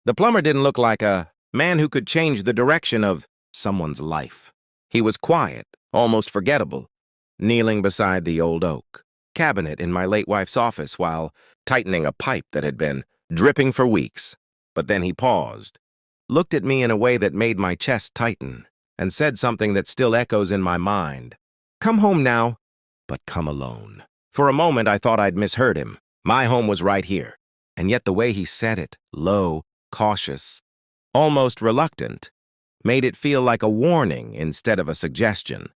The plumber didn't look like a man who could change the direction of someone's life. He was quiet, almost forgettable, kneeling beside the old oak cabinet in my late wife's office while tightening a pipe that had been dripping for weeks. But then he paused, looked at me in a way that made my chest tighten, and said something that still echoes in my mind. "Come home now, but come alone." For a moment, I thought I'd misheard him. My home was right here. And yet the way he said it, low, cautious, almost reluctant, made it feel like a warning instead of a suggestion.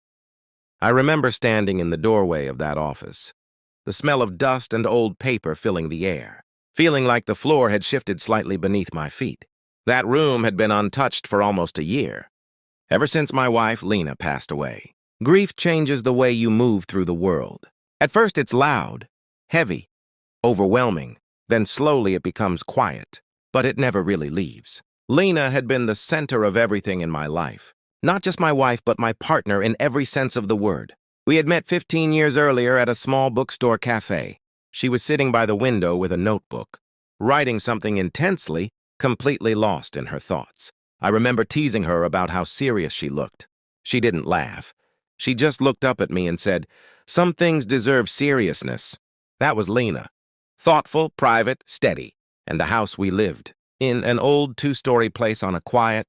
I remember standing in the doorway of that office, the smell of dust and old paper filling the air, feeling like the floor had shifted slightly beneath my feet. That room had been untouched for almost a year, ever since my wife, Lena, passed away. Grief changes the way you move through the world. At first it's loud, heavy, overwhelming. Then slowly it becomes quiet, but it never really leaves. Lena had been the center of everything in my life. Not just my wife, but my partner in every sense of the word. We had met 15 years earlier at a small bookstore cafe. She was sitting by the window with a notebook, writing something intensely, completely lost in her thoughts. I remember teasing her about how serious she looked. She didn't laugh. She just looked up at me and said, "Some things deserve seriousness." That was Lena. Thoughtful, private, steady. And the house we lived in, an old 2-story place on a quiet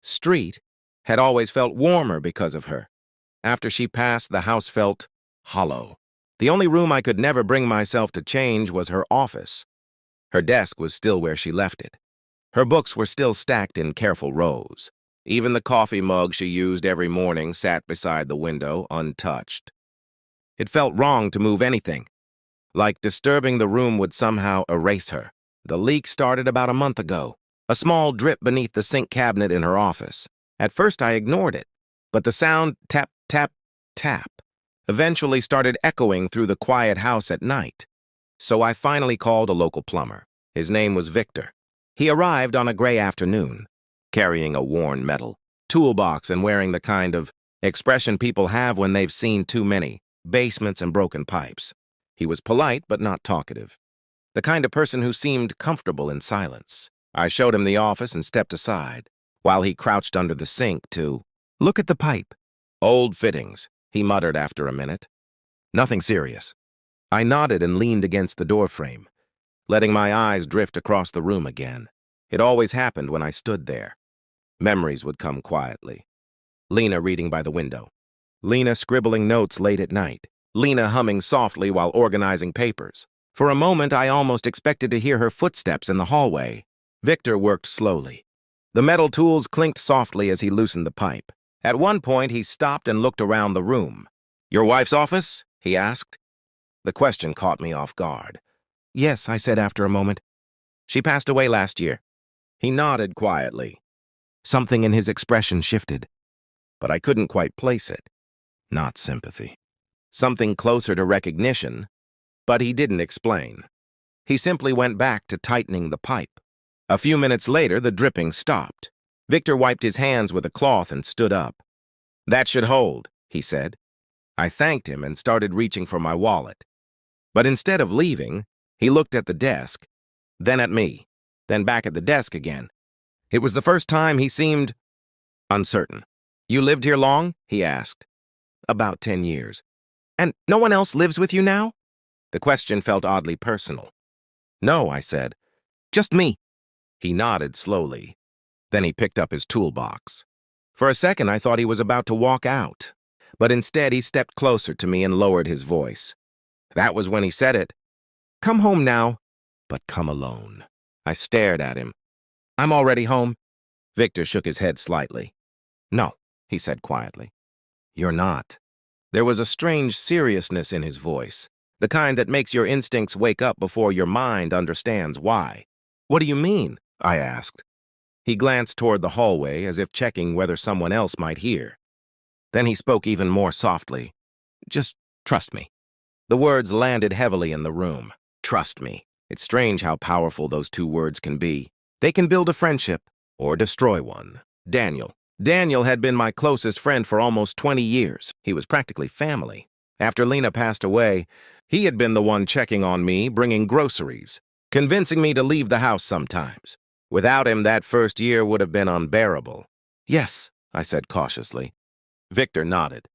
street, had always felt warmer because of her. After she passed, the house felt hollow. The only room I could never bring myself to change was her office. Her desk was still where she left it. Her books were still stacked in careful rows. Even the coffee mug she used every morning sat beside the window, untouched. It felt wrong to move anything, like disturbing the room would somehow erase her. The leak started about a month ago, a small drip beneath the sink cabinet in her office. At first I ignored it, but the sound tap, tap, tap eventually started echoing through the quiet house at night. So I finally called a local plumber. His name was Victor. He arrived on a gray afternoon, carrying a worn metal toolbox and wearing the kind of expression people have when they've seen too many basements and broken pipes. He was polite but not talkative, the kind of person who seemed comfortable in silence. I showed him the office and stepped aside, while he crouched under the sink to look at the pipe. "Old fittings," he muttered after a minute. "Nothing serious." I nodded and leaned against the doorframe, letting my eyes drift across the room again. It always happened when I stood there. Memories would come quietly. Lena reading by the window. Lena scribbling notes late at night. Lena humming softly while organizing papers. For a moment, I almost expected to hear her footsteps in the hallway. Victor worked slowly. The metal tools clinked softly as he loosened the pipe. At one point, he stopped and looked around the room. "Your wife's office?" he asked. The question caught me off guard. "Yes," I said after a moment. "She passed away last year." He nodded quietly. Something in his expression shifted, but I couldn't quite place it. Not sympathy. Something closer to recognition, but he didn't explain. He simply went back to tightening the pipe. A few minutes later, the dripping stopped. Victor wiped his hands with a cloth and stood up. "That should hold," he said. I thanked him and started reaching for my wallet. But instead of leaving, he looked at the desk, then at me, then back at the desk again. It was the first time he seemed uncertain. "You lived here long?" he asked. "About 10 years. And no one else lives with you now?" The question felt oddly personal. "No," I said. "Just me." He nodded slowly. Then he picked up his toolbox. For a second, I thought he was about to walk out, but instead he stepped closer to me and lowered his voice. That was when he said it. "Come home now, but come alone." I stared at him. "I'm already home." Victor shook his head slightly. "No," he said quietly. "You're not." There was a strange seriousness in his voice, the kind that makes your instincts wake up before your mind understands why. "What do you mean?" I asked. He glanced toward the hallway as if checking whether someone else might hear. Then he spoke even more softly. "Just trust me." The words landed heavily in the room. Trust me. It's strange how powerful those two words can be. They can build a friendship or destroy one. Daniel had been my closest friend for almost 20 years. He was practically family. After Lena passed away, he had been the one checking on me, bringing groceries, convincing me to leave the house sometimes. Without him, that first year would have been unbearable. Yes, I said cautiously. Victor nodded.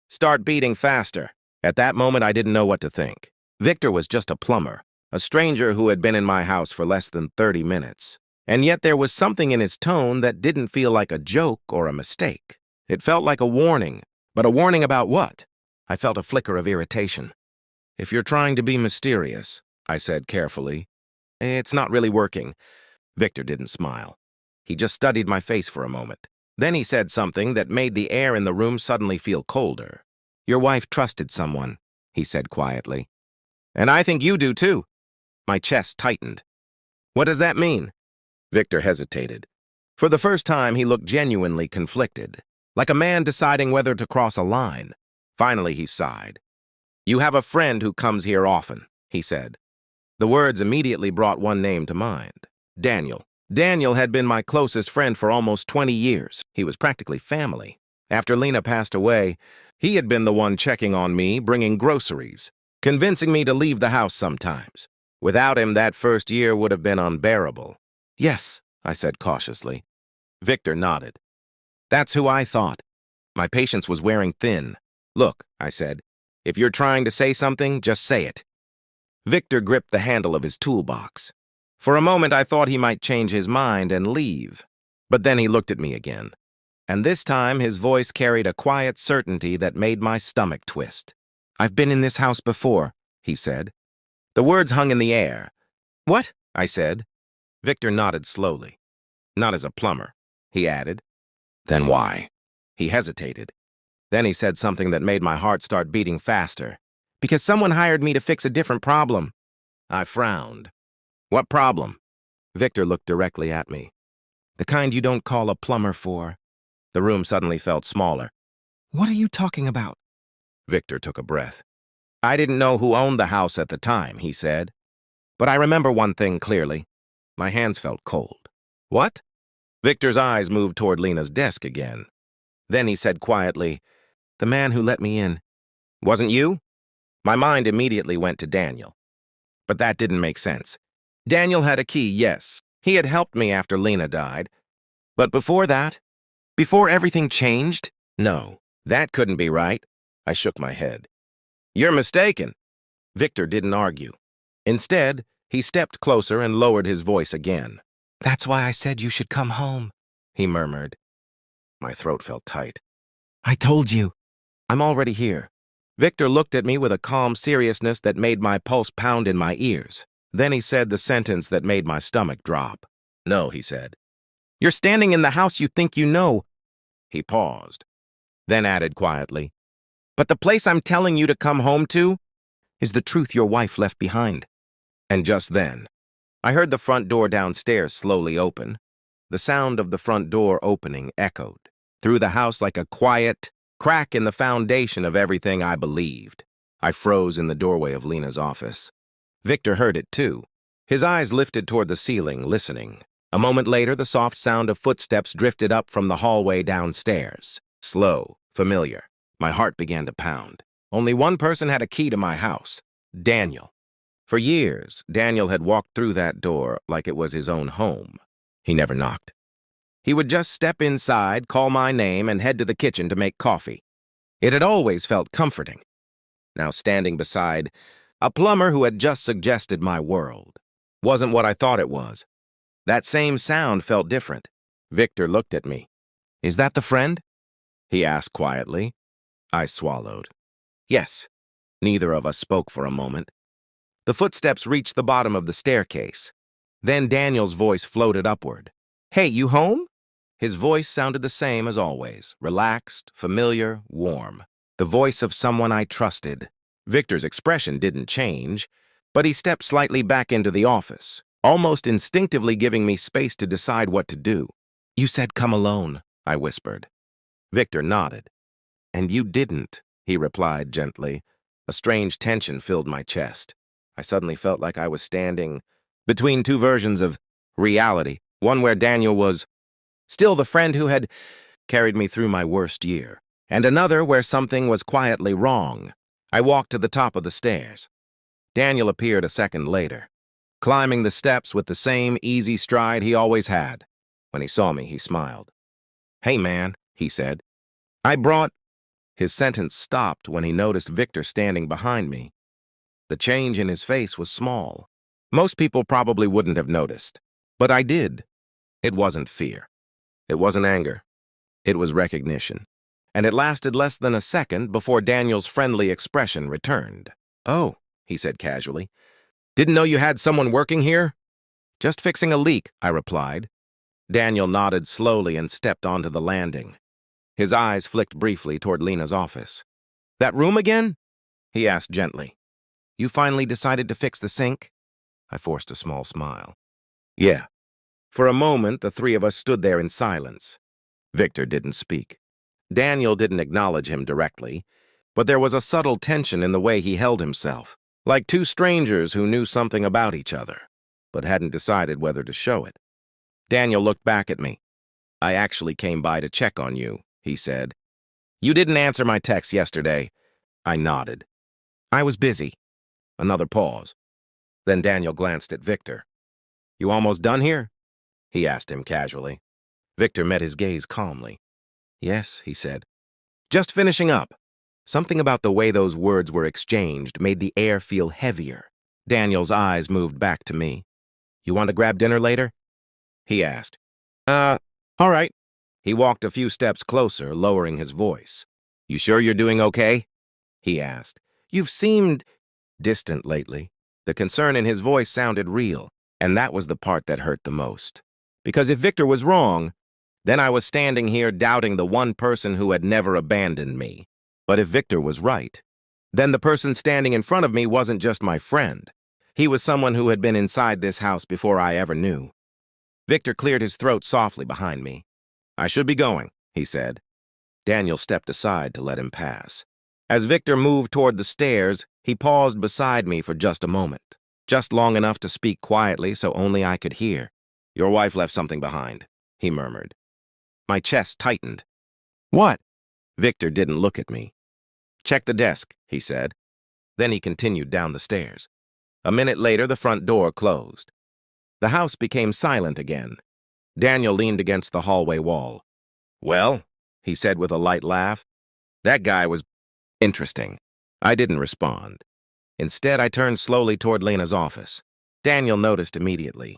Start beating faster. At that moment, I didn't know what to think. Victor was just a plumber, a stranger who had been in my house for less than 30 minutes. And yet there was something in his tone that didn't feel like a joke or a mistake. It felt like a warning, but a warning about what? I felt a flicker of irritation. If you're trying to be mysterious, I said carefully, it's not really working. Victor didn't smile. He just studied my face for a moment. Then he said something that made the air in the room suddenly feel colder. Your wife trusted someone, he said quietly. And I think you do too. My chest tightened. What does that mean? Victor hesitated. For the first time, he looked genuinely conflicted, like a man deciding whether to cross a line. Finally, he sighed. You have a friend who comes here often, he said. The words immediately brought one name to mind. Daniel. Daniel had been my closest friend for almost 20 years. He was practically family. After Lena passed away, he had been the one checking on me, bringing groceries, convincing me to leave the house sometimes. Without him, that first year would have been unbearable. Yes, I said cautiously. Victor nodded. That's who I thought. My patience was wearing thin. Look, I said, if you're trying to say something, just say it. Victor gripped the handle of his toolbox. For a moment, I thought he might change his mind and leave. But then he looked at me again. And this time, his voice carried a quiet certainty that made my stomach twist. I've been in this house before, he said. The words hung in the air. What? I said. Victor nodded slowly. Not as a plumber, he added. Then why? He hesitated. Then he said something that made my heart start beating faster. Because someone hired me to fix a different problem. I frowned. What problem? Victor looked directly at me. The kind you don't call a plumber for. The room suddenly felt smaller. What are you talking about? Victor took a breath. I didn't know who owned the house at the time, he said. But I remember one thing clearly. My hands felt cold. What? Victor's eyes moved toward Lena's desk again. Then he said quietly, the man who let me in. Wasn't you? My mind immediately went to Daniel. But that didn't make sense. Daniel had a key, yes. He had helped me after Lena died. But before that? Before everything changed? No, that couldn't be right. I shook my head. You're mistaken. Victor didn't argue. Instead, he stepped closer and lowered his voice again. That's why I said you should come home, he murmured. My throat felt tight. I told you. I'm already here. Victor looked at me with a calm seriousness that made my pulse pound in my ears. Then he said the sentence that made my stomach drop. No, he said. You're standing in the house you think you know. He paused, then added quietly, but the place I'm telling you to come home to is the truth your wife left behind. And just then, I heard the front door downstairs slowly open. The sound of the front door opening echoed through the house like a quiet crack in the foundation of everything I believed. I froze in the doorway of Lena's office. Victor heard it too. His eyes lifted toward the ceiling, listening. A moment later, the soft sound of footsteps drifted up from the hallway downstairs. Slow, familiar. My heart began to pound. Only one person had a key to my house. Daniel. For years, Daniel had walked through that door like it was his own home. He never knocked. He would just step inside, call my name, and head to the kitchen to make coffee. It had always felt comforting. Now standing beside a plumber who had just suggested my world wasn't what I thought it was. That same sound felt different. Victor looked at me. Is that the friend? He asked quietly. I swallowed. Yes. Neither of us spoke for a moment. The footsteps reached the bottom of the staircase. Then Daniel's voice floated upward. Hey, you home? His voice sounded the same as always, relaxed, familiar, warm. The voice of someone I trusted. Victor's expression didn't change, but he stepped slightly back into the office, almost instinctively giving me space to decide what to do. You said come alone, I whispered. Victor nodded. And you didn't, he replied gently. A strange tension filled my chest. I suddenly felt like I was standing between two versions of reality, one where Daniel was still the friend who had carried me through my worst year, and another where something was quietly wrong. I walked to the top of the stairs. Daniel appeared a second later. climbing the steps with the same easy stride he always had. When he saw me, he smiled. "Hey, man," he said. "I brought—" His sentence stopped when he noticed Victor standing behind me. The change in his face was small. Most people probably wouldn't have noticed, but I did. It wasn't fear. It wasn't anger. It was recognition. And it lasted less than a second before Daniel's friendly expression returned. "Oh," he said casually. "Didn't know you had someone working here?" "Just fixing a leak," I replied. Daniel nodded slowly and stepped onto the landing. His eyes flicked briefly toward Lena's office. "That room again?" he asked gently. "You finally decided to fix the sink?" I forced a small smile. "Yeah." For a moment, the three of us stood there in silence. Victor didn't speak. Daniel didn't acknowledge him directly, but there was a subtle tension in the way he held himself, like two strangers who knew something about each other, but hadn't decided whether to show it. Daniel looked back at me. "I actually came by to check on you," he said. "You didn't answer my text yesterday." I nodded. "I was busy." Another pause. Then Daniel glanced at Victor. "You almost done here?" he asked him casually. Victor met his gaze calmly. "Yes," he said. "Just finishing up." Something about the way those words were exchanged made the air feel heavier. Daniel's eyes moved back to me. "You want to grab dinner later?" he asked. All right." He walked a few steps closer, lowering his voice. "You sure you're doing okay?" he asked. "You've seemed distant lately." The concern in his voice sounded real, and that was the part that hurt the most. Because if Victor was wrong, then I was standing here doubting the one person who had never abandoned me. But if Victor was right, then the person standing in front of me wasn't just my friend. He was someone who had been inside this house before I ever knew. Victor cleared his throat softly behind me. "I should be going," he said. Daniel stepped aside to let him pass. As Victor moved toward the stairs, he paused beside me for just a moment, just long enough to speak quietly so only I could hear. "Your wife left something behind," he murmured. My chest tightened. "What?" Victor didn't look at me. "Check the desk," he said. Then he continued down the stairs. A minute later, the front door closed. The house became silent again. Daniel leaned against the hallway wall. "Well," he said with a light laugh, "that guy was interesting." I didn't respond. Instead, I turned slowly toward Lena's office. Daniel noticed immediately.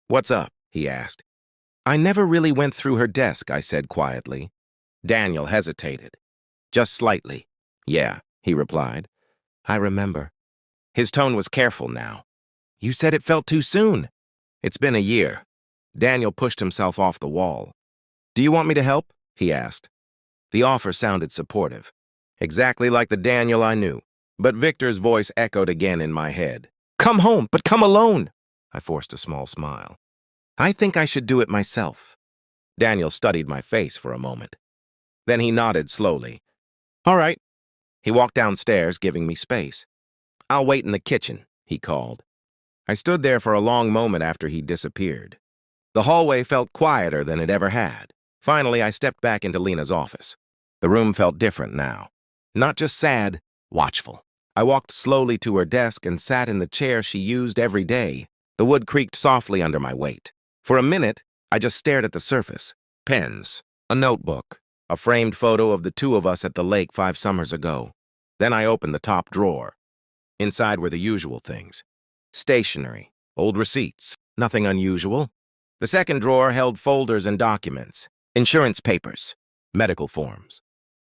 "What's up?" he asked. "I never really went through her desk," I said quietly. Daniel hesitated. "Just slightly." "Yeah," he replied. "I remember." His tone was careful now. "You said it felt too soon." "It's been a year." Daniel pushed himself off the wall. "Do you want me to help?" he asked. The offer sounded supportive, exactly like the Daniel I knew, but Victor's voice echoed again in my head. "Come home, but come alone." I forced a small smile. "I think I should do it myself." Daniel studied my face for a moment. Then he nodded slowly. "All right." He walked downstairs, giving me space. "I'll wait in the kitchen," he called. I stood there for a long moment after he disappeared. The hallway felt quieter than it ever had. Finally, I stepped back into Lena's office. The room felt different now. Not just sad, watchful. I walked slowly to her desk and sat in the chair she used every day. The wood creaked softly under my weight. For a minute, I just stared at the surface. Pens, a notebook, a framed photo of the two of us at the lake 5 summers ago. Then I opened the top drawer. Inside were the usual things. Stationery, old receipts, nothing unusual. The second drawer held folders and documents, insurance papers, medical forms.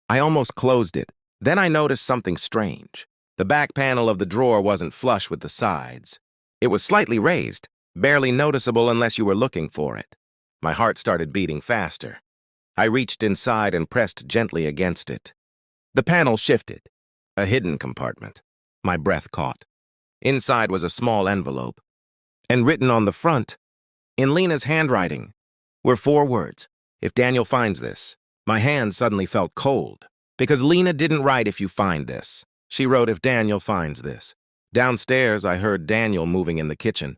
I almost closed it. Then I noticed something strange. The back panel of the drawer wasn't flush with the sides. It was slightly raised, barely noticeable unless you were looking for it. My heart started beating faster. I reached inside and pressed gently against it. The panel shifted. A hidden compartment. My breath caught. Inside was a small envelope. And written on the front, in Lena's handwriting, were 4 words. "If Daniel finds this." My hand suddenly felt cold. Because Lena didn't write "if you find this." She wrote "if Daniel finds this." Downstairs, I heard Daniel moving in the kitchen.